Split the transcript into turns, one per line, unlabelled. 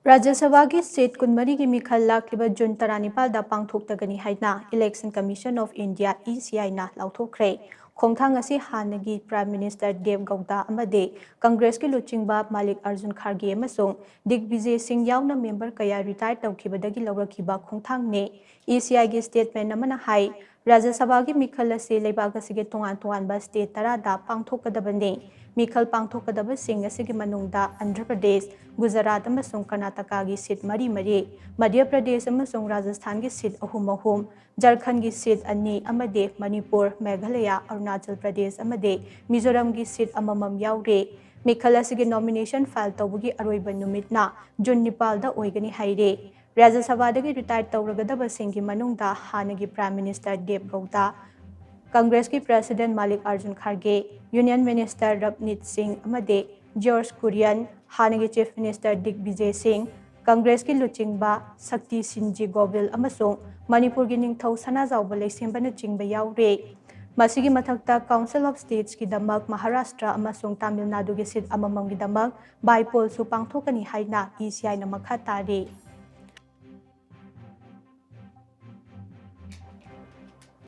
Rajya Sabha की seat कुनमरी की मीखल लाखलिबा जून 19 दा पांगथोक्तगनी हाइना election commission of India ECI ना लाउथोखरे खोंथांग असी हानगी प्राइम मिनिस्टर देव गौड़ा अमदे कांग्रेस की लुचिंगबा मालिक अर्जुन खारगे अमसों दिग्विजय सिंह यावना मेंबर कया रिटायर तौखिबदगी लौरखिबा खोंथांग ने ECI की स्टेटमेंट अमना हाई राज्य सभा की मीखल असी लेबाग असिगे तोंगान स्टेट 10 दा पांगथोकदबने मीखल पांगथोकदब सिंह असिगे मनुंगदा आंध्र प्रदेश गुजरात अमसों कर्नाटका की सीट मरी मध्य प्रदेश अमसों राजस्थान की सीट अहुम झारखंड की सीट अनी अमदे मणिपुर मेघालय अरुणाचल प्रदेश अमदे मिजोरम की सीट अममम याउरे मीखल असिगे नॉमिनेशन फाइल तौबगी अरोइबा नुमितना जून 9 दा ओइगनी हाइरे राज्य सभा रिटायर तौरगदबसिंगी मनुंगदा हानगी प्राइम मिनिस्टर देव गौड़ा कांग्रेस की president Mallikarjun Kharge union minister Ravneet Singh अमदे जॉर्ज कुरियन हानगी चीफ मिनिस्टर दिग्विजय सिंह कांग्रेस की लुचिंगबा शक्ति सिंजी गोविल अमसों मणिपुर की निंगथौ सनाजाउबा लैसेंबन चिंगबा याउरे मसीगी मथक्ता काउंसिल ऑफ स्टेट्स की दमक महाराष्ट्र अमसों तमिलनाडु की सीट अममम की दमक बाइपोल सु पांगथोकनी हाइना ECI ना मखा तारे।